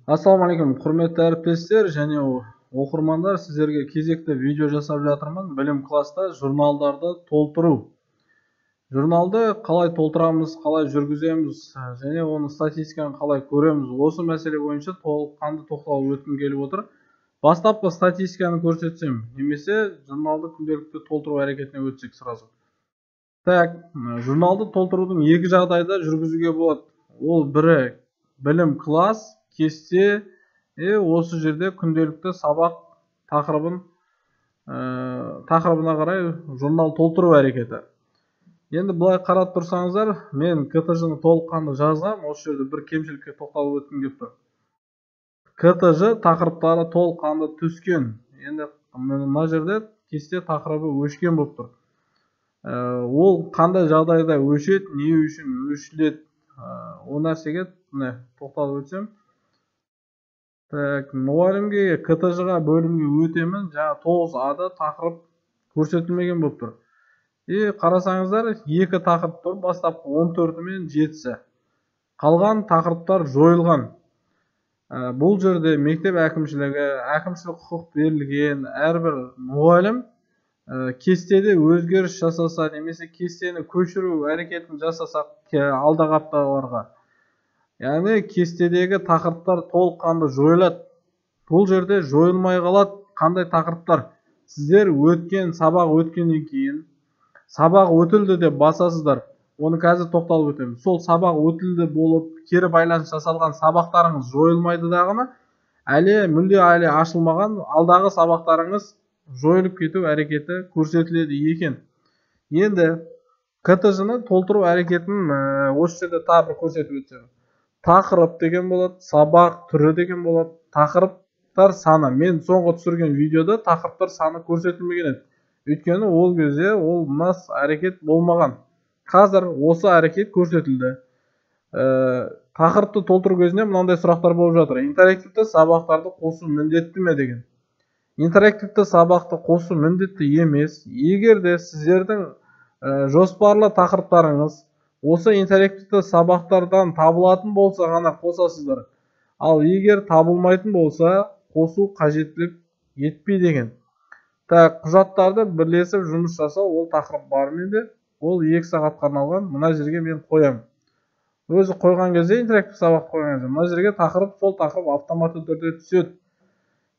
Ассалаумағалейкум, құрметті әріптестер және оқырмандар, сіздерге кезекті видео жасап жатырмын. Білім класста журналдарды толтыру. Журналды қалай толтырамыз, қалай жүргіземіз және оны статистиканы қалай көреміз. Осы мәселе бойынша толыққанды тоқталып өткім келіп отыр. Бастапқы статистиканы көрсетсем, немесе журналды күнделікті толтыру әрекетіне өтсек сразу. Так, журналды толтырудың екі жағдайда жүргізуге болады. Ол бірі білім класс, кесте, осы жерде күнделікті сабақ тақырыбына қарай журнал толтыру әрекеті. Енді былай қарап тұрсаңыздар, мен КТЖ-ны толыққанды жазғам, осы жерде бір кемшілікке тоқталып өткім келіп тұр. КТЖ тақырыптары толыққанды түскен. Енді мына жерде кесте тақырыбы өшкен болып тұр. Ол қандай жағдайда өшеді, не үшін өшіледі, о нәрсеге тоқталып өтсем. Мұғалімге КТЖ-ға бөлімге өтемін, жаңа 9А-да тақырып көрсетілмеген болып тұр. Қарасаңыздар, екі тақырып тұр, бастапқы 14-і мен 7-сі. Қалған тақырыптар жойылған. Бұл жерде мектеп әкімшілігі, әкімшілік құқық берілген, әрбір мұғалім кестеде өзгеріс жасаса, немесе кестені көшіру әрекетін жасасақ алдағы апталарға, яғни кестедегі тақырыптар толыққанды жойылады. Бұл жерде жойылмай қалады қандай тақырыптар. Сіздер сабақ өткеннен кейін сабақ өтілді деп басасыздар. Оны қазір тоқталып өтемін. Сол сабақ өтілді болып, кері байланыс жасалған сабақтарыңыз жойылмайды дағыны, мүлде ашылмаған алдағы сабақтарыңыз жойылып кету әрекеті көрсетіледі екен. Енді КТЖ-ны толтыру әрекетін осы жерде тағы бір көрсетіп өтсем. Тақырып деген болады, сабақ түрі деген болады, тақырыптар саны. Мен соңғы түсірген видеода тақырыптар саны көрсетілмеген еді. Өйткені ол кезде ол мынас әрекет болмаған. Қазір осы әрекет көрсетілді. Тақырыпты толтыру кезінде мынандай сұрақтар болып жатыр. Интерактивті сабақтарды қосу міндетті ме деген. Интерактивті сабақты қосу міндетті емес. Егер де сіздердің жоспарлы тақырыптарыңыз осы интерактивті сабақтардан табылатын болса ғана қосасыздар. Ал егер табылмайтын болса, қосу қажеттілік етпей деген. Құжаттарды бірлесіп жұмыс жасау, ол тақырып бар менде. Ол 2 сағатқа арналған. Мына жерге мен қоямын. Өзі қойған кезде, интерактивті сабақ қойған кезде, мына жерге тақырып, сол тақырып автоматты түрде түседі.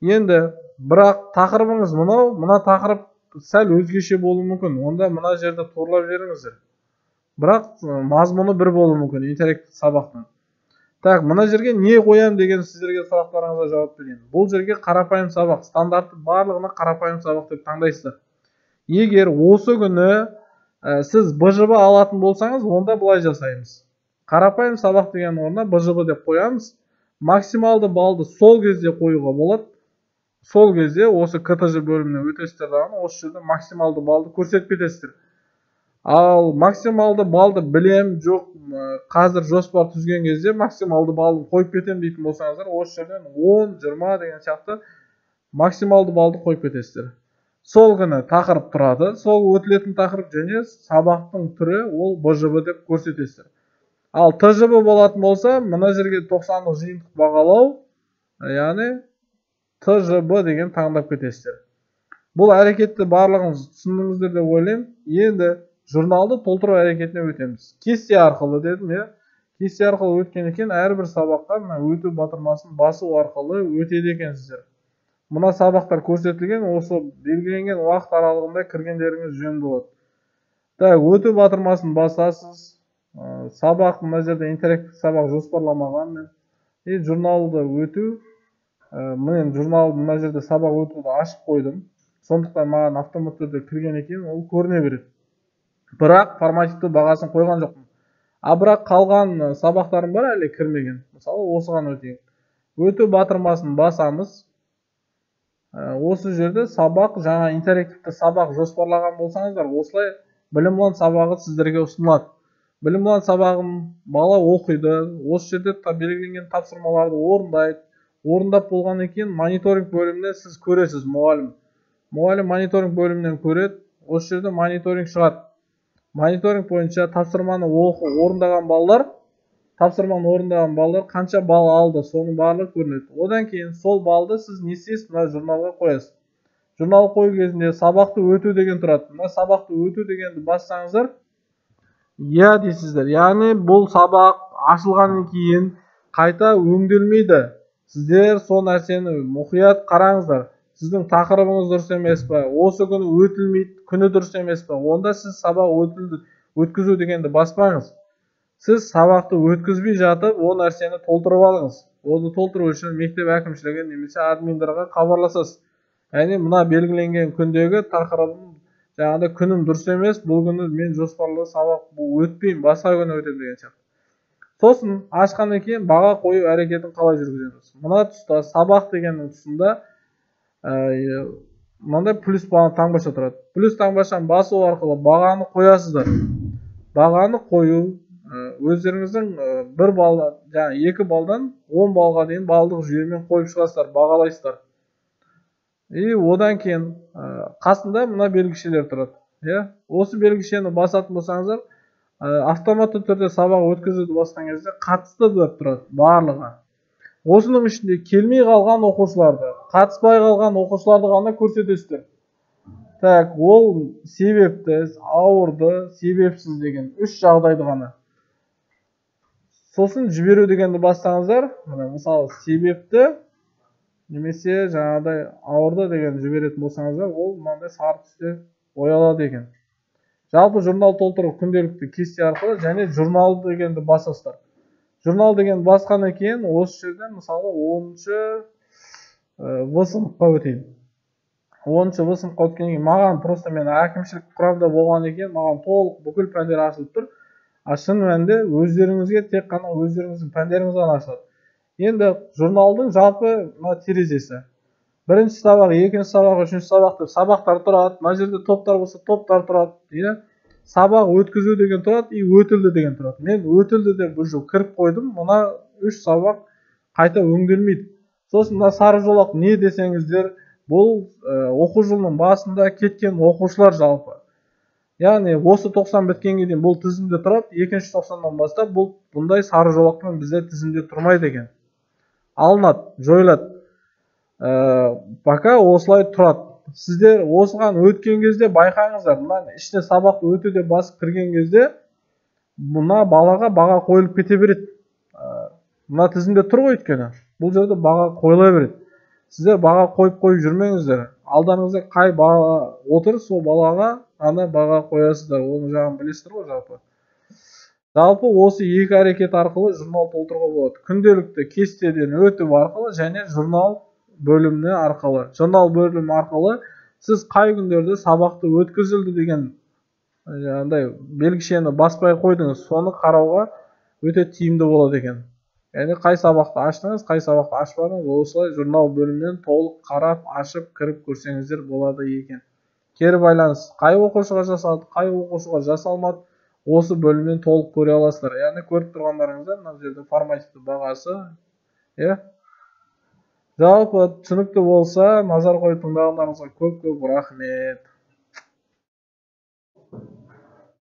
Енді бірақ тақырыбыңыз мына тақырып сәл өзгеше болуы мүмкін. Онда мына жерді торлап жіберіңіздер. Бірақ мазмұны бір болуы мүмкін интерактивті сабақтың. Мына жерге не қоям деген сіздерге сұрақтарыңызға жауап берейін. Бұл жерге қарапайым сабақ, стандартты барлығына қарапайым сабақ деп таңдайсыздар. Егер осы күні сіз БЖБ алатын болсаңыз, онда былай жасаймыз. Қарапайым сабақ деген орнына БЖБ деп қоямыз. Максималды балды сол кезде қоюға болады. Сол кезде осы КТЖ бөліміне өтесіздер дағыны, осы жерде максималды балды көрсетіп кетесіздер. Ал максималды балды білем, жоқ, қазір жоспар түзген кезде максималды балды қойып кетем дейтін болсаңыздар, осы жерден 10, 20 деген сияқты максималды балды қойып кетесіздер. Сол күні тақырып тұрады, сол өтілетін тақырып және сабақтың түрі ол БЖБ деп көрсетесіздер. Ал ТЖБ болатын болса, мына жерге 90-лық жиынтық бағалау, яғни ТЖБ деген таңдап кетесіздер. Бұл әрекетті барлығыңыз түсіндіңіздер деп ойлаймын. Енді журналды толтыру әрекетіне өтеміз. Кесте арқылы дедім, кесте арқылы өткен екен, әрбір сабаққа өту батырмасын басу арқылы өтеді екенсіздер. Мына сабақтар көрсетілген, осы белгіленген уақыт аралығында кіргендеріңіз жөн болады. Өту батырмасын басасыз. Сабақ, мына жерде интерактивті сабақ жоспарламаған. Журналды өту. Мен журналды мына жерде сабақ өтуді ашып қойдым. Сондықтан маған автоматты түрде кірген екен, ол көріне береді. Бірақ формативті бағасын қойған жоқпын. Бірақ қалған сабақтарым бар әлі кірмеген. Мысалы, осыған өтейін. Өту батырмасын басамыз. Осы жерде сабақ, жаңа интерактивті сабақ жоспарлаған болсаңыздар, осылай білім-лан сабағы сіздерге ұсынылады. Білім-лан сабағын бала оқиды, осы жерде белгіленген тапсырмаларды орындайды. Орындап болған екен, мониторинг бөліміне сіз көресіз, мұғалім. Мұғалім мониторинг бөлімінен көреді, осы жерде мониторинг шығады. Мониторинг бойынша тапсырманы орындаған балалар тапсырманы орындаған балдар қанша балл алды, соның барлығы көрінеді. Одан кейін сол балды сіз не істейсіз? Мына журналға қоясыз. Журнал қою кезінде сабақты өту деген тұрады. Мына сабақты өту дегенді бассаңыздар, иә дейсіздер. Яғни бұл сабақ ашылғаннан кейін қайта өңделмейді. Сіздер сол нәрсені мұқият қараңыздар. Сіздің тақырыбыңыз дұрыс емес пе? Осы күні өтілмейді, күні дұрыс емес пе? Онда сіз сабақ өткізу дегенді баспаңыз. Сіз сабақты өткізбей жатып, о нәрсені толтырып алыңыз. Оны толтыру үшін мектеп әкімшілігі немесе админдарға хабарласасыз. Яғни мына белгіленген күндегі тақырыбым жаңағыда күнім дұрыс емес, бұл күні мен жоспарлы сабақ өтпеймін, басқа күні өтемін деген сияқты. Сосын ашқаннан кейін баға қою әрекетін қалай жүргіземіз? Мына тұста сабақ дегеннің тұсында мынандай плюс таңбаша тұрады. Плюс таңбашаны басу арқылы бағаны қоясыздар. Бағаны қою өздеріңіздің 1 балдан, жаңа 2 балдан 10 балға дейін балдық жүйемен қойып шығасыздар, бағалайсыздар. Одан кейін қасында мына белгішелер тұрады. Осы белгішені басатын болсаңыздар, автоматты түрде сабақ өткізуді басқан кезде қатысты деп тұрады барлығы. Осының ішінде келмей қалған оқушыларды, қатыспай қалған оқушыларды ғана көрсетесіздер. Так, ол себепті, ауырды, себепсіз деген 3 жағдайды ғана. Сосын жіберу дегенді бастаңыздар, мысалы себепті немесе жаңағыдай ауырды деген жіберетін болсаңыздар, ол мынандай сары түсте боялады екен. Жалпы журнал толтыру күнделікті кесте арқылы және журнал дегенді басасыздар. Журнал деген басқаннан кейін осы жерден мысалы 10-шы В сыныпқа өтейін. 10-шы В сыныпқа өткеннен кейін маған просто мен әкімшілік құрамда болған екен, маған толық бүкіл пәндер ашылып тұр. Шын мәнінде өздеріңізге тек қана өздеріңіздің пәндеріңіз ғана ашылады. Енді журналдың жалпы терезесі. Бірінші сабақ, екінші сабақ, үшінші сабақ деп сабақтар тұрады. Мына жерде топтар болса топтар тұрады. Сабақ өткізу деген тұрады, өтілді деген тұрады. Мен өтілді деп уже кіріп қойдым. Мына 3 сабақ қайта өңделмейді. Сосын мына сары жолақ не десеңіздер, бұл оқу жылының басында кеткен оқушылар жалпы. Яғни осы 90 біткенге дейін бұл тізімде тұрады. Екінші 90-нан бастап бұл бұндай сары жолақпен бізде тізімде тұрмайды екен. Алынады, жойылады. Пока осылай тұрады. Сіздер осыған өткен кезде байқаңыздар, мына іште сабақты өте деп басып кірген кезде мына балаға баға қойылып кете береді. Мына тізімде тұр ғой өйткені. Бұл жерде баға қойыла береді. Сіздер баға қойып жүрмеңіздер. Алдарыңызда қай бала отыр, сол балаға ана баға қоясыздар. Оның жағын білесіздер ғой жалпы. Жалпы осы 2 әрекет арқылы журнал толтыруға болады. Күнделікті кестеден өтіп арқылы және журнал бөліміне арқылы. Журнал бөлімі арқылы сіз қай күндерде сабақты өткізілді деген белгішені баспай қойдыңыз, соны қарауға өте тиімді болады екен. Яғни қай сабақты аштыңыз, қай сабақты ашпадыңыз, осылай журнал бөлімінен толық қарап, ашып, кіріп көрсеңіздер болады екен. Кері байланыс, қай оқушыға жасалды, қай оқушыға жасалмады, осы бөлімнен толық көре аласыздар. Яғни көріп тұрғандарыңызда мына жерде формативті бағасы, жалпы түсінікті болса, назар қойып тыңдағандарыңызға көп рахмет.